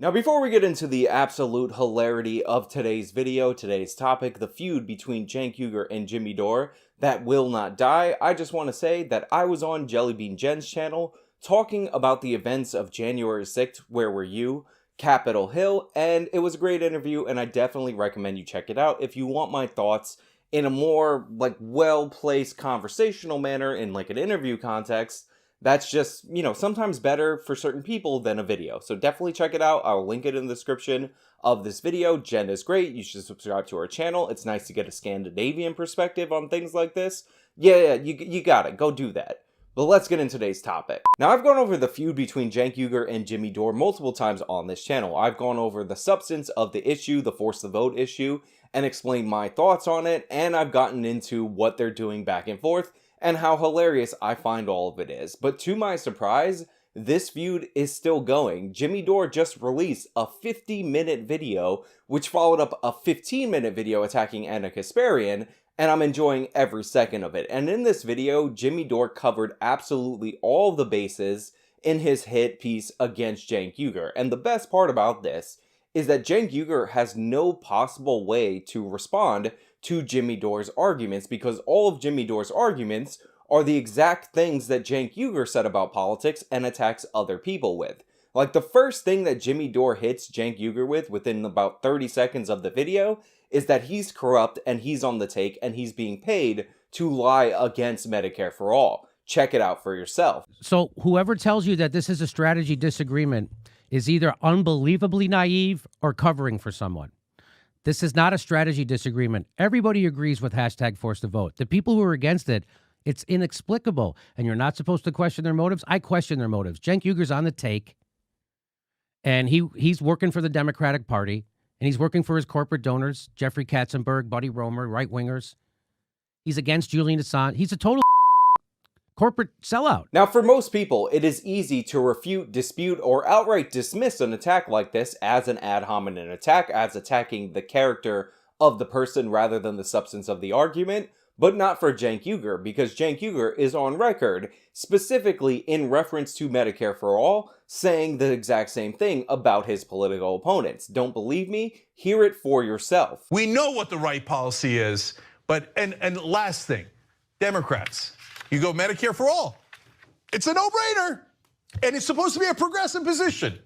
Now, before we get into the absolute hilarity of today's video, today's topic, the feud between Cenk Uygur and Jimmy Dore that will not die, I just want to say that I was on Jellybean Jen's channel talking about the events of January 6th, Where Were You? Capitol Hill, and it was a great interview, and I definitely recommend you check it out if you want my thoughts in a more, well-placed conversational manner in, an interview context. That's just, sometimes better for certain people than a video. So definitely check it out. I'll link it in the description of this video. Jen is great. You should subscribe to her channel. It's nice to get a Scandinavian perspective on things like this. Yeah, you got it. Go do that. But let's get into today's topic. Now, I've gone over the feud between Cenk Uygur and Jimmy Dore multiple times on this channel. I've gone over the substance of the issue, the force the vote issue, and explained my thoughts on it, and I've gotten into what they're doing back and forth, and how hilarious I find all of it is. But to my surprise, this feud is still going. Jimmy Dore just released a 50-minute video, which followed up a 15-minute video attacking Anna Kasparian, and I'm enjoying every second of it. And in this video, Jimmy Dore covered absolutely all the bases in his hit piece against Cenk Uygur. And the best part about this is that Cenk Uygur has no possible way to respond to Jimmy Dore's arguments, because all of Jimmy Dore's arguments are the exact things that Cenk Uygur said about politics and attacks other people with. Like, the first thing that Jimmy Dore hits Cenk Uygur with within about 30 seconds of the video is that he's corrupt and he's on the take and he's being paid to lie against Medicare for All. Check it out for yourself. So whoever tells you that this is a strategy disagreement is either unbelievably naive or covering for someone. This is not a strategy disagreement. Everybody agrees with hashtag force the vote. The people who are against it, it's inexplicable, and you're not supposed to question their motives. I question their motives. Cenk Uygur's on the take, and he's working for the Democratic Party, and he's working for his corporate donors, Jeffrey Katzenberg, Buddy Roemer, right-wingers. He's against Julian Assange. He's a total corporate sellout. Now, for most people, it is easy to refute, dispute, or outright dismiss an attack like this as an ad hominem attack, as attacking the character of the person rather than the substance of the argument, but not for Cenk Uygur, because Cenk Uygur is on record, specifically in reference to Medicare for All, saying the exact same thing about his political opponents. Don't believe me? Hear it for yourself. We know what the right policy is, but, and last thing, Democrats. You go Medicare for All. It's a no-brainer, and it's supposed to be a progressive position.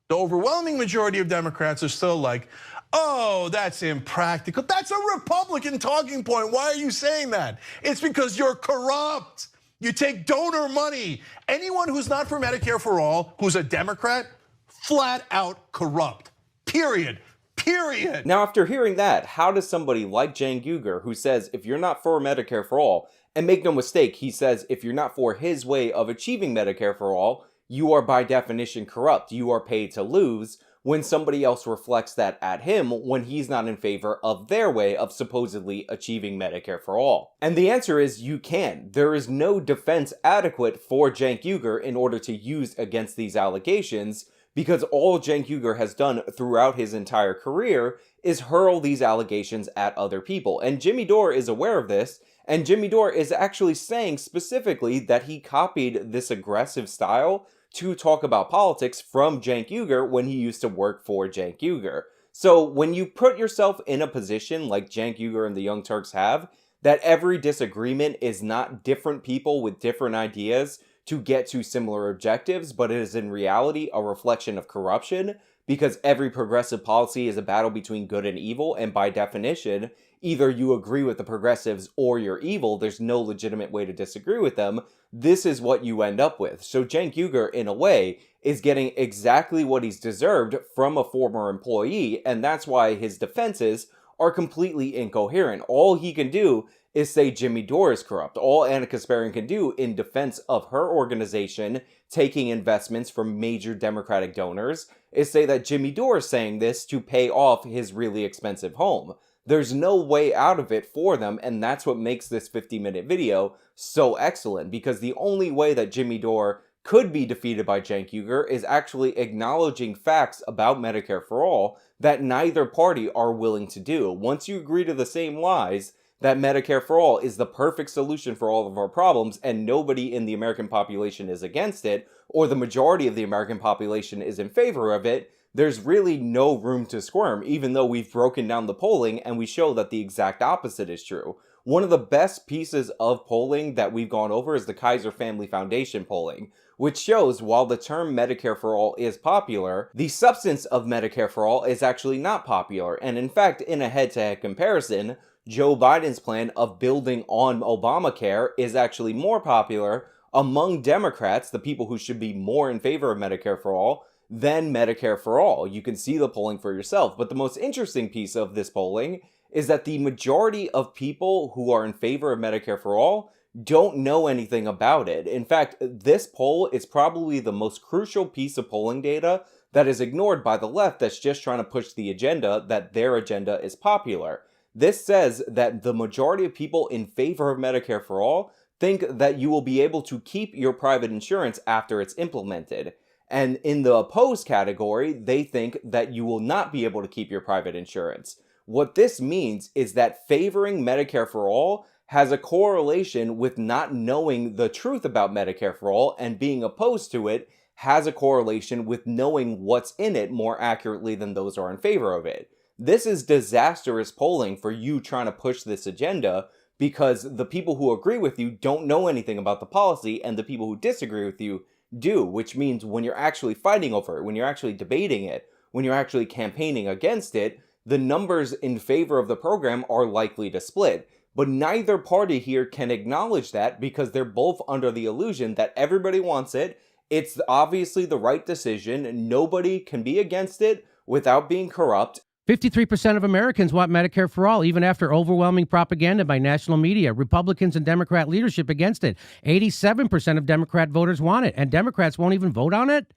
The overwhelming majority of Democrats are still like, oh, that's impractical. That's a Republican talking point. Why are you saying that? It's because you're corrupt. You take donor money. Anyone who's not for Medicare for All, who's a Democrat, flat out corrupt, period. Period. Now, after hearing that, how does somebody like Cenk Uygur, who says if you're not for Medicare for All, and make no mistake, he says if you're not for his way of achieving Medicare for All, you are by definition corrupt. You are paid to lose, when somebody else reflects that at him when he's not in favor of their way of supposedly achieving Medicare for All. And the answer is you can. There is no defense adequate for Cenk Uygur in order to use against these allegations, because all Cenk Uygur has done throughout his entire career is hurl these allegations at other people. And Jimmy Dore is aware of this, and Jimmy Dore is actually saying specifically that he copied this aggressive style to talk about politics from Cenk Uygur when he used to work for Cenk Uygur. So when you put yourself in a position like Cenk Uygur and the Young Turks have, that every disagreement is not different people with different ideas to get to similar objectives, but it is in reality a reflection of corruption, because every progressive policy is a battle between good and evil, and by definition, either you agree with the progressives or you're evil. There's no legitimate way to disagree with them. This is what you end up with. So Cenk Uygur, in a way, is getting exactly what he's deserved from a former employee, and that's why his defenses are completely incoherent. All he can do is say Jimmy Dore is corrupt. All Anna Kasparian can do in defense of her organization taking investments from major Democratic donors is say that Jimmy Dore is saying this to pay off his really expensive home. There's no way out of it for them, and that's what makes this 50-minute video so excellent, because the only way that Jimmy Dore could be defeated by Cenk Uygur is actually acknowledging facts about Medicare for All that neither party are willing to do. Once you agree to the same lies, that Medicare for All is the perfect solution for all of our problems, and nobody in the American population is against it, or the majority of the American population is in favor of it, there's really no room to squirm, even though we've broken down the polling and we show that the exact opposite is true. One of the best pieces of polling that we've gone over is the Kaiser Family Foundation polling, which shows while the term Medicare for All is popular, the substance of Medicare for All is actually not popular. And in fact, in a head-to-head comparison, Joe Biden's plan of building on Obamacare is actually more popular among Democrats, the people who should be more in favor of Medicare for All, than Medicare for All. You can see the polling for yourself. But the most interesting piece of this polling is that the majority of people who are in favor of Medicare for All don't know anything about it. In fact, this poll is probably the most crucial piece of polling data that is ignored by the left that's just trying to push the agenda that their agenda is popular. This says that the majority of people in favor of Medicare for All think that you will be able to keep your private insurance after it's implemented. And in the opposed category, they think that you will not be able to keep your private insurance. What this means is that favoring Medicare for All has a correlation with not knowing the truth about Medicare for All, and being opposed to it has a correlation with knowing what's in it more accurately than those who are in favor of it. This is disastrous polling for you trying to push this agenda, because the people who agree with you don't know anything about the policy, and the people who disagree with you do, which means when you're actually fighting over it, when you're actually debating it, when you're actually campaigning against it, the numbers in favor of the program are likely to split. But neither party here can acknowledge that, because they're both under the illusion that everybody wants it. It's obviously the right decision. Nobody can be against it without being corrupt. 53% of Americans want Medicare for All, even after overwhelming propaganda by national media, Republicans and Democrat leadership against it. 87% of Democrat voters want it, and Democrats won't even vote on it?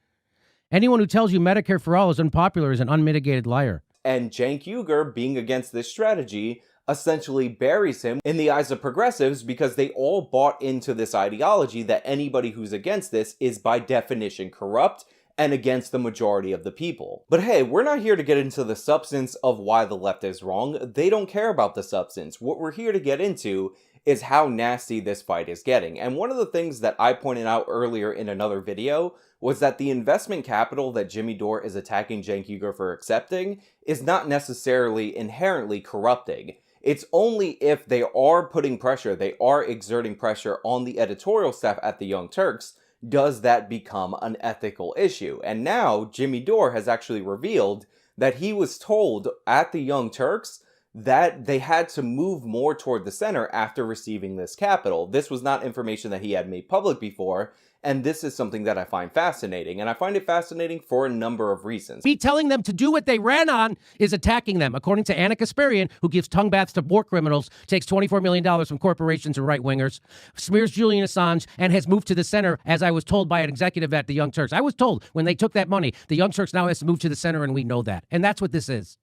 Anyone who tells you Medicare for All is unpopular is an unmitigated liar. And Cenk Uygur being against this strategy essentially buries him in the eyes of progressives, because they all bought into this ideology that anybody who's against this is by definition corrupt and against the majority of the people. But hey, we're not here to get into the substance of why the left is wrong. They don't care about the substance. What we're here to get into is how nasty this fight is getting. And one of the things that I pointed out earlier in another video was that the investment capital that Jimmy Dore is attacking Cenk Uygur for accepting is not necessarily inherently corrupting. It's only if they are putting pressure, they are exerting pressure on the editorial staff at the Young Turks, does that become an ethical issue. And now Jimmy Dore has actually revealed that he was told at the Young Turks that they had to move more toward the center after receiving this capital. This was not information that he had made public before, and this is something that I find fascinating. And I find it fascinating for a number of reasons. Me telling them to do what they ran on is attacking them, according to Anna Kasparian, who gives tongue baths to war criminals, takes $24 million from corporations and right-wingers, smears Julian Assange, and has moved to the center, as I was told by an executive at the Young Turks. I was told when they took that money, the Young Turks now has to move to the center, and we know that. And that's what this is.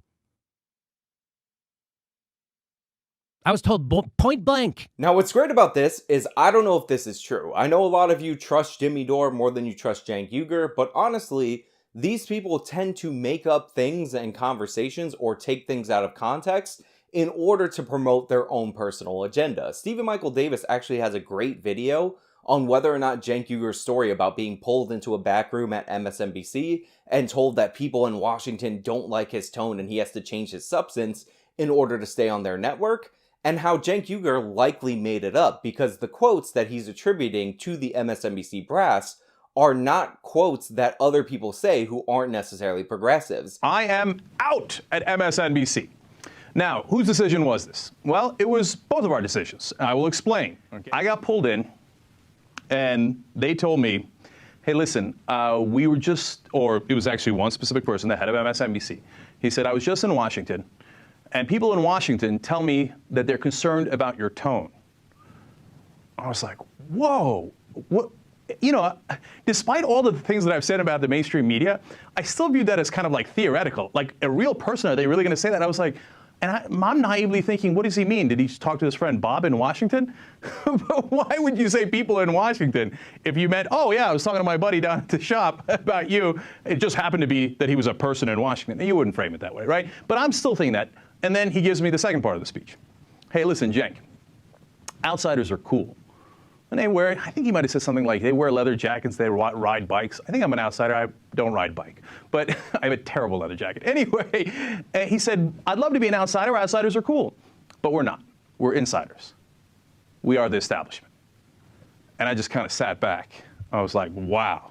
I was told point blank. Now, what's great about this is I don't know if this is true. I know a lot of you trust Jimmy Dore more than you trust Cenk Uygur, but honestly, these people tend to make up things and conversations or take things out of context in order to promote their own personal agenda. Stephen Michael Davis actually has a great video on whether or not Cenk Uygur's story about being pulled into a back room at MSNBC and told that people in Washington don't like his tone and he has to change his substance in order to stay on their network, and how Cenk Uygur likely made it up, because the quotes that he's attributing to the MSNBC brass are not quotes that other people say who aren't necessarily progressives. I am out at MSNBC. Now, whose decision was this? Well, it was both of our decisions. I will explain. Okay. I got pulled in, and they told me, hey, listen, we were just, or it was actually one specific person, the head of MSNBC. He said, I was just in Washington, and people in Washington tell me that they're concerned about your tone. I was like, whoa, what? You know, despite all the things that I've said about the mainstream media, I still view that as kind of like theoretical. Like, a real person, are they really going to say that? I was like, and I'm naively thinking, what does he mean? Did he talk to his friend Bob in Washington? But why would you say people in Washington if you meant, oh yeah, I was talking to my buddy down at the shop about you. It just happened to be that he was a person in Washington. You wouldn't frame it that way, right? But I'm still thinking that. And then he gives me the second part of the speech. Hey, listen, Cenk, outsiders are cool. And they wear, I think he might have said something like they wear leather jackets, they ride bikes. I think I'm an outsider, I don't ride bike, but I have a terrible leather jacket. Anyway, he said, I'd love to be an outsider, outsiders are cool, but we're not, we're insiders. We are the establishment. And I just kind of sat back. I was like, wow.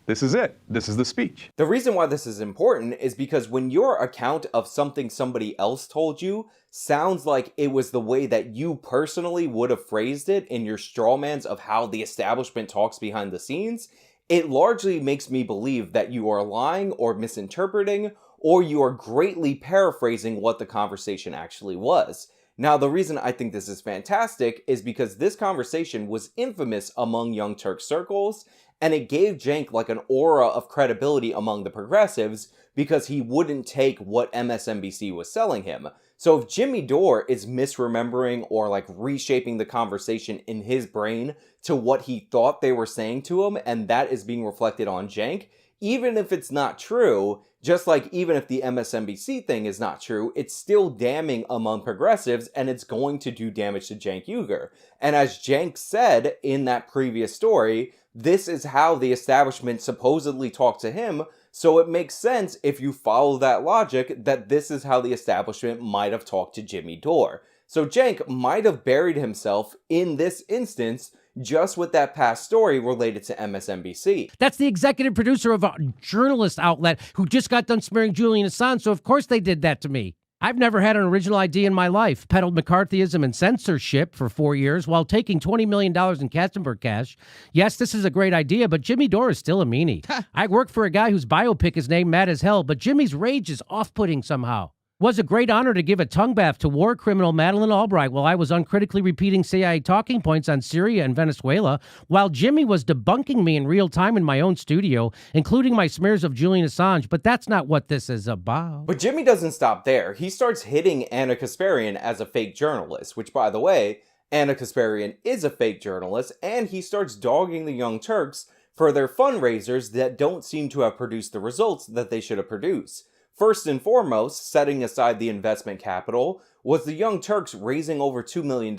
This is it. This is the speech. The reason why this is important is because when your account of something somebody else told you sounds like it was the way that you personally would have phrased it in your strawmans of how the establishment talks behind the scenes, it largely makes me believe that you are lying or misinterpreting, or you are greatly paraphrasing what the conversation actually was. Now, the reason I think this is fantastic is because this conversation was infamous among Young Turk circles, and it gave Cenk like an aura of credibility among the progressives because he wouldn't take what MSNBC was selling him. So if Jimmy Dore is misremembering or like reshaping the conversation in his brain to what he thought they were saying to him, and that is being reflected on Cenk, even if it's not true, just like even if the MSNBC thing is not true, it's still damning among progressives and it's going to do damage to Cenk Uygur. And as Cenk said in that previous story, this is how the establishment supposedly talked to him, so it makes sense if you follow that logic that this is how the establishment might have talked to Jimmy Dore. So Cenk might have buried himself in this instance just with that past story related to MSNBC. That's the executive producer of a journalist outlet who just got done smearing Julian Assange, so of course they did that to me. I've never had an original idea in my life, peddled McCarthyism and censorship for 4 years while taking $20 million in Katzenberg cash. Yes, this is a great idea, but Jimmy Dore is still a meanie. I work for a guy whose biopic is named Mad as Hell, but Jimmy's rage is off-putting somehow. Was a great honor to give a tongue bath to war criminal Madeleine Albright while I was uncritically repeating CIA talking points on Syria and Venezuela, while Jimmy was debunking me in real time in my own studio, including my smears of Julian Assange, but that's not what this is about. But Jimmy doesn't stop there. He starts hitting Ana Kasparian as a fake journalist, which, by the way, Ana Kasparian is a fake journalist, and he starts dogging the Young Turks for their fundraisers that don't seem to have produced the results that they should have produced. First and foremost, setting aside the investment capital, was the Young Turks raising over $2 million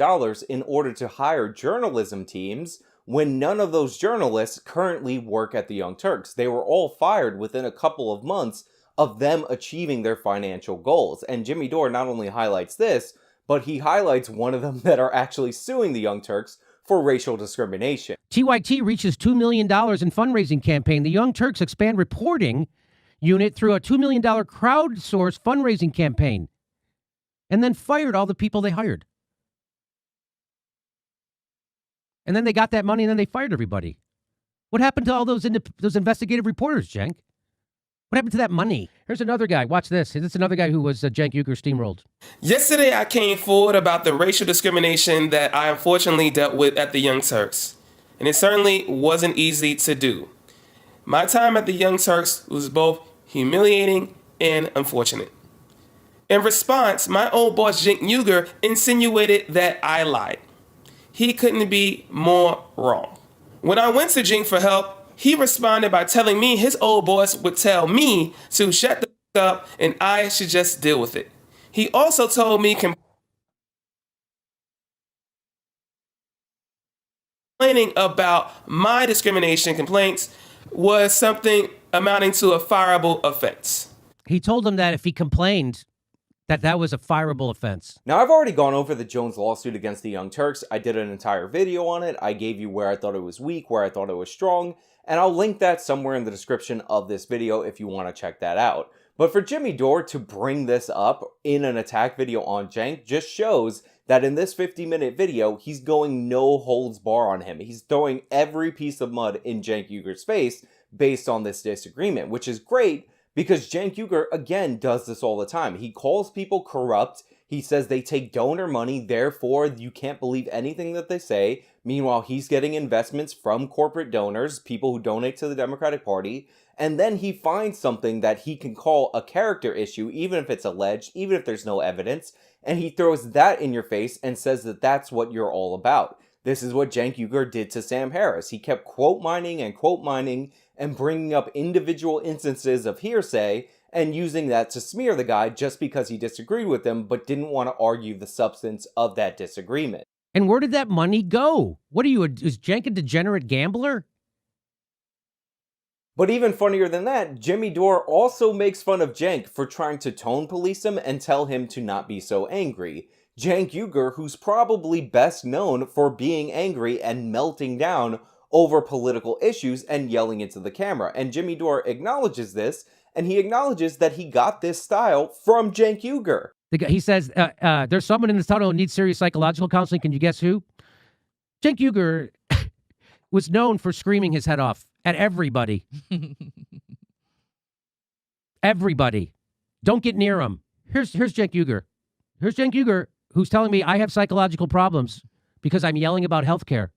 in order to hire journalism teams when none of those journalists currently work at the Young Turks. They were all fired within a couple of months of them achieving their financial goals. And Jimmy Dore not only highlights this, but he highlights one of them that are actually suing the Young Turks for racial discrimination. TYT reaches $2 million in fundraising campaign. The Young Turks expand reporting unit through a $2 million crowdsourced fundraising campaign and then fired all the people they hired. And then they got that money and then they fired everybody. What happened to all those investigative reporters, Cenk? What happened to that money? Here's another guy. Watch this. This is another guy who was Cenk Uygur steamrolled. Yesterday, I came forward about the racial discrimination that I unfortunately dealt with at the Young Turks. And it certainly wasn't easy to do. My time at the Young Turks was both humiliating and unfortunate. In response, my old boss Cenk Uygur insinuated that I lied. He couldn't be more wrong. When I went to Cenk for help, he responded by telling me his old boss would tell me to shut the f*** up and I should just deal with it. He also told me complaining about my discrimination complaints was something amounting to a fireable offense. He told him that if he complained, that was a fireable offense. Now, I've already gone over the Jones lawsuit against the Young Turks. I did an entire video on it. I gave you where I thought it was weak, where I thought it was strong, and I'll link that somewhere in the description of this video if you want to check that out. But for Jimmy Dore to bring this up in an attack video on Cenk just shows that in this 50-minute video, he's going no holds bar on him. He's throwing every piece of mud in Cenk Uygur's face based on this disagreement, which is great because Cenk Uygur, again, does this all the time. He calls people corrupt. He says they take donor money, therefore you can't believe anything that they say. Meanwhile, he's getting investments from corporate donors, people who donate to the Democratic Party, and then he finds something that he can call a character issue, even if it's alleged, even if there's no evidence, and he throws that in your face and says that that's what you're all about. This is what Cenk Uygur did to Sam Harris. He kept quote mining and bringing up individual instances of hearsay and using that to smear the guy just because he disagreed with him but didn't want to argue the substance of that disagreement. And where did that money go? What are you, is Cenk a degenerate gambler? But even funnier than that, Jimmy Dore also makes fun of Cenk for trying to tone police him and tell him to not be so angry. Cenk Uygur, who's probably best known for being angry and melting down over political issues and yelling into the camera. And Jimmy Dore acknowledges this, and he acknowledges that he got this style from Cenk Uygur. He says, there's someone in this tunnel who needs serious psychological counseling. Can you guess who? Cenk Uygur was known for screaming his head off at everybody. Everybody. Don't get near him. Here's Cenk Uygur. Here's Cenk Uygur, who's telling me I have psychological problems because I'm yelling about healthcare.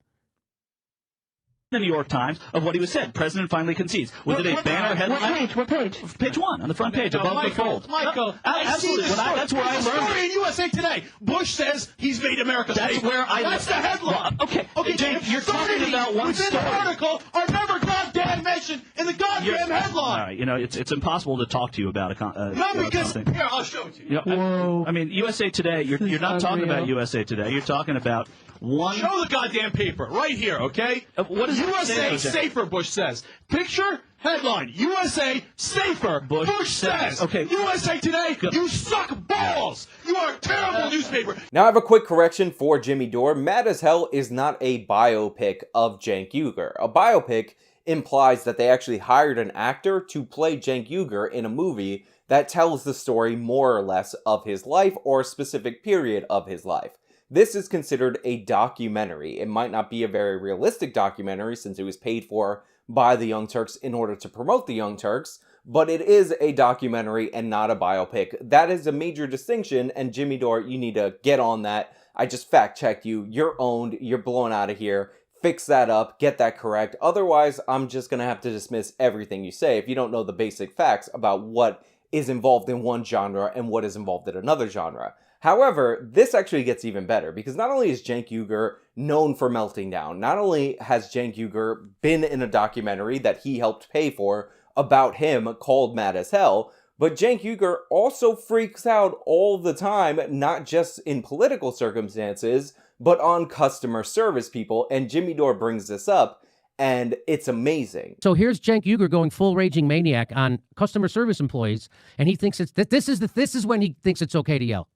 The New York Times of what he was said. President finally concedes. Was it a banner headline? What page? Page 1 on the front page above the fold. Michael, Absolutely. That's where I learned. Story in USA Today. Bush says he's made America safe. That's where I. That's the headline. Well, okay, James, you're talking about one within story. the article are never goddamn mentioned in the goddamn headline. All right, it's impossible to talk to you about No, because something. here, I'll show it to you. I mean, USA Today. You're not talking about USA Today. You're talking about one. Show the goddamn paper right here, okay? What does it USA say, safer, Bush says. Picture, headline, USA safer, Bush says. Okay. USA Today, you suck balls. You are a terrible newspaper. Now I have a quick correction for Jimmy Dore. Mad as Hell is not a biopic of Cenk Uygur. A biopic implies that they actually hired an actor to play Cenk Uygur in a movie that tells the story more or less of his life or a specific period of his life. This is considered a documentary. It might not be a very realistic documentary since it was paid for by the Young Turks in order to promote the Young Turks, but it is a documentary and not a biopic. That is a major distinction, and Jimmy Dore, you need to get on that. I just fact-checked you. You're owned. You're blown out of here. Fix that up. Get that correct. Otherwise, I'm just going to have to dismiss everything you say if you don't know the basic facts about what is involved in one genre and what is involved in another genre. However, this actually gets even better because not only is Cenk Uygur known for melting down, not only has Cenk Uygur been in a documentary that he helped pay for about him called Mad as Hell, but Cenk Uygur also freaks out all the time, not just in political circumstances, but on customer service people, and Jimmy Dore brings this up, and it's amazing. So here's Cenk Uygur going full raging maniac on customer service employees, and he thinks this is when he thinks it's okay to yell.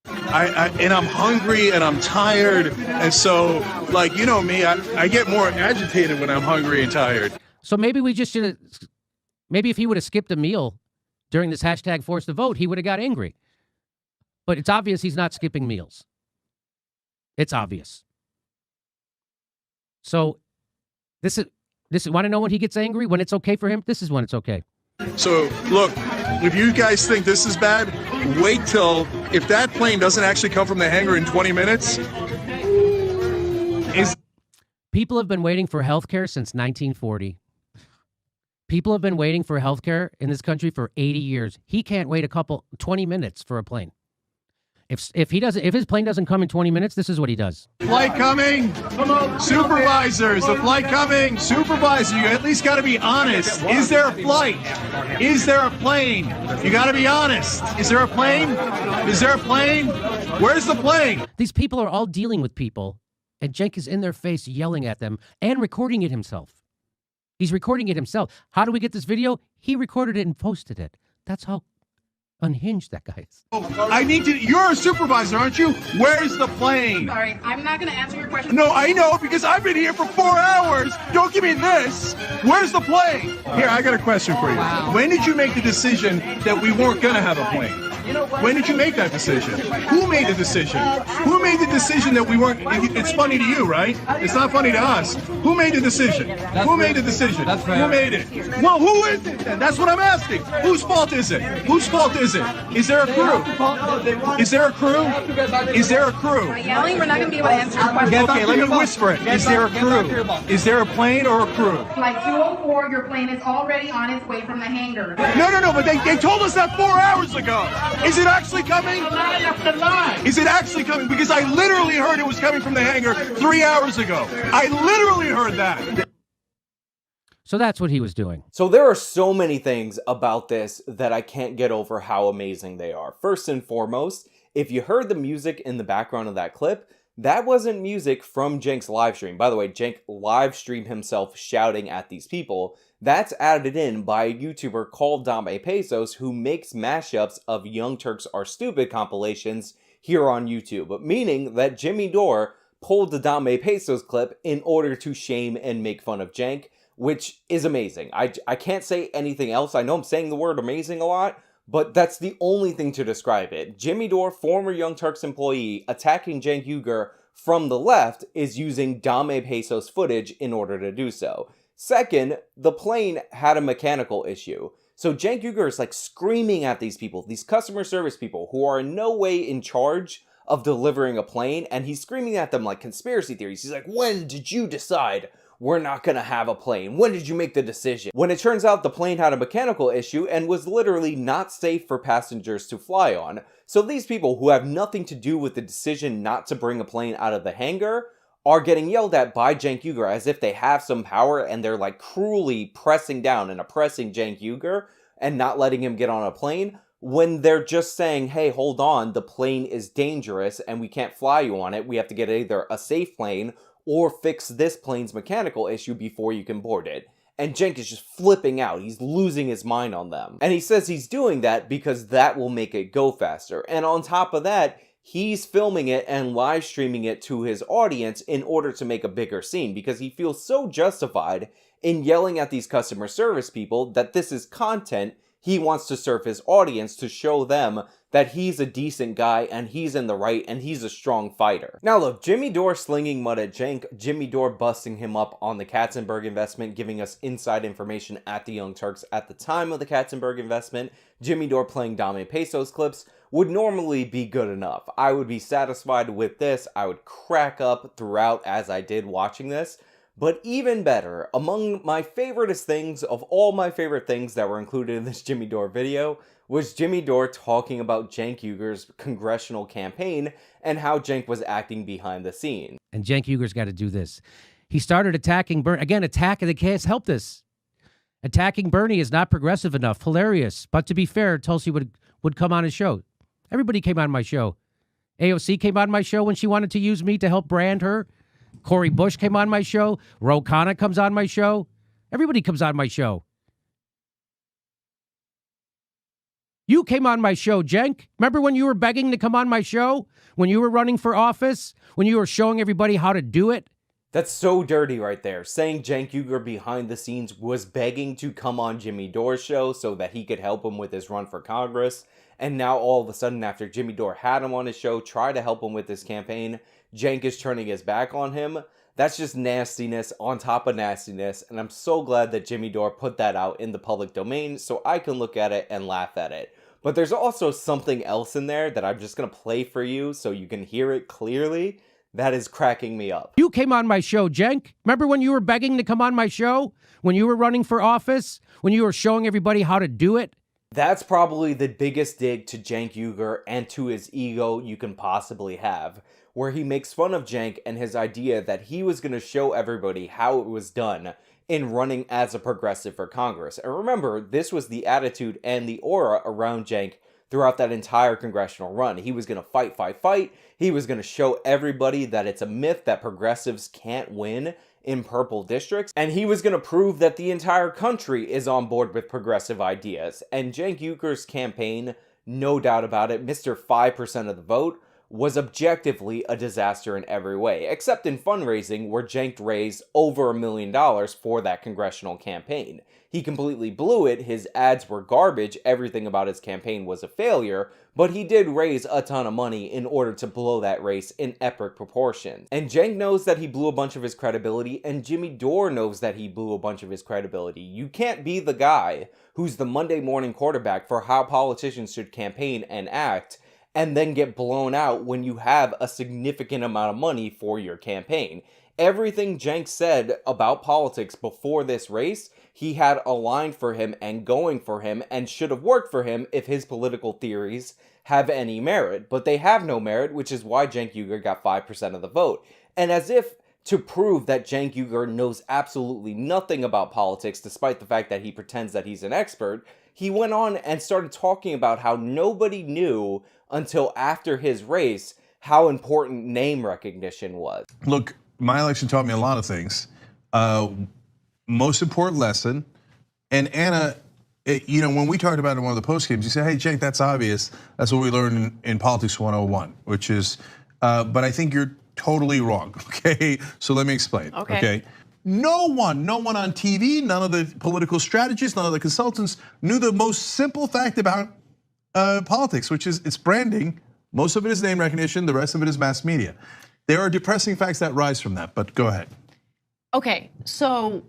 And I'm hungry and I'm tired, and so, like, you know me, I get more agitated when I'm hungry and tired. So maybe we just should have, maybe if he would have skipped a meal during this hashtag force the vote, he would have got angry. But it's obvious he's not skipping meals. It's obvious. So this is want to know when he gets angry, when it's okay for him? This is when it's okay. So, look, if you guys think this is bad, wait till, if that plane doesn't actually come from the hangar in 20 minutes, People have been waiting for healthcare since 1940. People have been waiting for healthcare in this country for 80 years. He can't wait 20 minutes for a plane. If his plane doesn't come in 20 minutes, this is what he does. Flight coming! Supervisors, the flight coming! Supervisor, you at least got to be honest. Is there a flight? Is there a plane? You got to be honest. Is there a plane? Is there a plane? Where's the plane? These people are all dealing with people, and Cenk is in their face yelling at them and recording it himself. He's recording it himself. How do we get this video? He recorded it and posted it. That's how unhinged that guy is. I need to, you're a supervisor, aren't you? Where's the plane? Sorry, I'm not going to answer your question. No, I know, because I've been here for 4 hours. Don't give me this. Where's the plane? Here, I got a question for you. Wow. When did you make the decision that we weren't going to have a plane? When did you make that decision? Who made the decision? Who made the decision that we weren't? It's funny to you, right? It's not funny to us. Who made the decision? Who made the decision? Who made it? Well, who is it then? That's what I'm asking. Whose fault is it? Whose fault is it? Is there a crew? Is there a crew? Is there a crew? By yelling, we're not going to be able to answer your question. Okay, let me whisper it. Is there a crew? Is there a plane or a crew? Flight 204, your plane is already on its way from the hangar. No, but they told us that 4 hours ago. Is it actually coming? Lie after lie. Is it actually coming? Because I literally heard it was coming from the hangar 3 hours ago. I literally heard that. So that's what he was doing. So there are so many things about this that I can't get over how amazing they are. First and foremost, if you heard the music in the background of that clip, That wasn't music from Cenk's live stream. By the way, Cenk live streamed himself shouting at these people. That's added in by a YouTuber called Dame Pesos who makes mashups of Young Turks Are Stupid compilations here on YouTube, meaning that Jimmy Dore pulled the Dame Pesos clip in order to shame and make fun of Cenk, which is amazing. I can't say anything else. I know I'm saying the word amazing a lot, but that's the only thing to describe it. Jimmy Dore, former Young Turks employee, attacking Cenk Uygur from the left is using Dame Pesos footage in order to do so. Second, the plane had a mechanical issue. So Cenk Uygur is like screaming at these people, these customer service people who are in no way in charge of delivering a plane, and he's screaming at them like conspiracy theories. He's like, when did you decide we're not gonna have a plane? When did you make the decision? When it turns out the plane had a mechanical issue and was literally not safe for passengers to fly on. So these people who have nothing to do with the decision not to bring a plane out of the hangar are getting yelled at by Cenk Uygur as if they have some power, and they're like cruelly pressing down and oppressing Cenk Uygur and not letting him get on a plane, when they're just saying, hey, hold on, the plane is dangerous and we can't fly you on it. We have to get either a safe plane or fix this plane's mechanical issue before you can board it. And Cenk is just flipping out. He's losing his mind on them. And he says he's doing that because that will make it go faster. And on top of that, he's filming it and live streaming it to his audience in order to make a bigger scene, because he feels so justified in yelling at these customer service people that this is content he wants to serve his audience to show them that he's a decent guy and he's in the right and he's a strong fighter. Now look, Jimmy Dore slinging mud at Cenk, Jimmy Dore busting him up on the Katzenberg investment, giving us inside information at the Young Turks at the time of the Katzenberg investment, Jimmy Dore playing Dame Pesos clips would normally be good enough. I would be satisfied with this. I would crack up throughout as I did watching this. But even better, among my favoriteest things of all my favorite things that were included in this Jimmy Dore video was Jimmy Dore talking about Cenk Uygur's congressional campaign and how Cenk was acting behind the scenes. And Cenk Uygur's got to do this. He started attacking Bernie. Again, attacking the case. Help this. Attacking Bernie is not progressive enough. Hilarious. But to be fair, Tulsi would come on his show. Everybody came on my show. AOC came on my show when she wanted to use me to help brand her. Cori Bush came on my show. Ro Khanna comes on my show. Everybody comes on my show. You came on my show, Cenk. Remember when you were begging to come on my show? When you were running for office? When you were showing everybody how to do it? That's so dirty right there. Saying Cenk Uygur behind the scenes was begging to come on Jimmy Dore's show so that he could help him with his run for Congress. And now all of a sudden, after Jimmy Dore had him on his show, tried to help him with his campaign, Cenk is turning his back on him. That's just nastiness on top of nastiness, and I'm so glad that Jimmy Dore put that out in the public domain so I can look at it and laugh at it. But there's also something else in there that I'm just going to play for you so you can hear it clearly. That is cracking me up. You came on my show, Cenk. Remember when you were begging to come on my show? When you were running for office? When you were showing everybody how to do it? That's probably the biggest dig to Cenk Uygur and to his ego you can possibly have, where he makes fun of Cenk and his idea that he was going to show everybody how it was done in running as a progressive for Congress. And remember, this was the attitude and the aura around Cenk throughout that entire congressional run. He was going to fight, fight, fight. He was going to show everybody that it's a myth that progressives can't win in purple districts, and he was going to prove that the entire country is on board with progressive ideas. And Cenk Uygur's campaign, no doubt about it, Mr. 5% of the vote, was objectively a disaster in every way, except in fundraising, where Cenk raised over $1 million for that congressional campaign. He completely blew it, his ads were garbage, everything about his campaign was a failure, but he did raise a ton of money in order to blow that race in epic proportions. And Cenk knows that he blew a bunch of his credibility, and Jimmy Dore knows that he blew a bunch of his credibility. You can't be the guy who's the Monday morning quarterback for how politicians should campaign and act, and then get blown out when you have a significant amount of money for your campaign. Everything Cenk said about politics before this race, he had aligned for him and going for him and should have worked for him if his political theories have any merit. But they have no merit, which is why Cenk Uygur got 5% of the vote. And as if to prove that Cenk Uygur knows absolutely nothing about politics, despite the fact that he pretends that he's an expert, he went on and started talking about how nobody knew until after his race how important name recognition was. Look, my election taught me a lot of things. Most important lesson, and Anna, you know, when we talked about it in one of the post games, you said, hey, Cenk, that's obvious. That's what we learned in Politics 101, which is, but I think you're totally wrong, okay? So let me explain, okay? No one on TV, none of the political strategists, none of the consultants knew the most simple fact about politics, which is it's branding. Most of it is name recognition, the rest of it is mass media. There are depressing facts that rise from that, but go ahead. Okay, so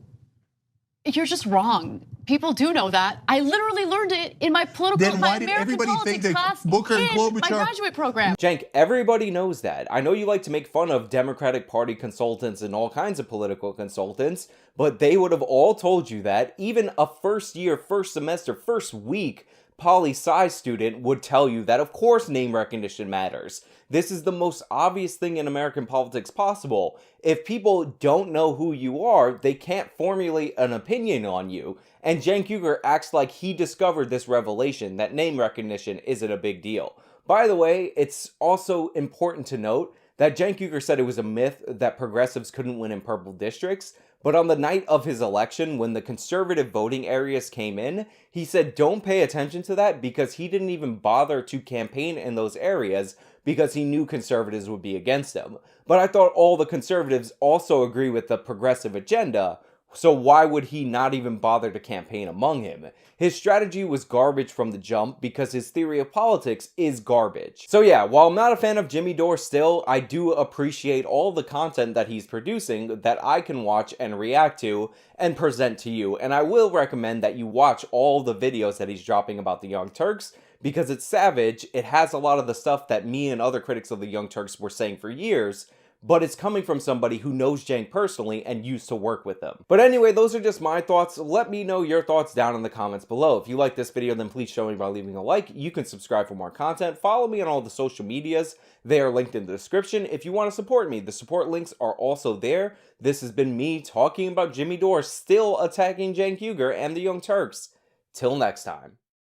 you're just wrong. People do know that. I literally learned it in my Then why did everybody think that Booker and Klobuchar? My graduate program. Cenk, everybody knows that. I know you like to make fun of Democratic Party consultants and all kinds of political consultants, but they would have all told you that. Even a first year, first semester, first week poli-sci student would tell you that of course name recognition matters. This is the most obvious thing in American politics possible. If people don't know who you are, they can't formulate an opinion on you. And Cenk Uygur acts like he discovered this revelation, that name recognition isn't a big deal. By the way, it's also important to note that Cenk Uygur said it was a myth that progressives couldn't win in purple districts. But on the night of his election, when the conservative voting areas came in, he said don't pay attention to that because he didn't even bother to campaign in those areas because he knew conservatives would be against him. But I thought all the conservatives also agree with the progressive agenda, so why would he not even bother to campaign among him? His strategy was garbage from the jump because his theory of politics is garbage. So yeah, while I'm not a fan of Jimmy Dore still, I do appreciate all the content that he's producing that I can watch and react to and present to you. And I will recommend that you watch all the videos that he's dropping about the Young Turks because it's savage. It has a lot of the stuff that me and other critics of the Young Turks were saying for years, but it's coming from somebody who knows Cenk personally and used to work with him. But anyway, those are just my thoughts. Let me know your thoughts down in the comments below. If you like this video, then please show me by leaving a like. You can subscribe for more content. Follow me on all the social medias. They are linked in the description. If you want to support me, the support links are also there. This has been me talking about Jimmy Dore still attacking Cenk Uygur and the Young Turks. Till next time.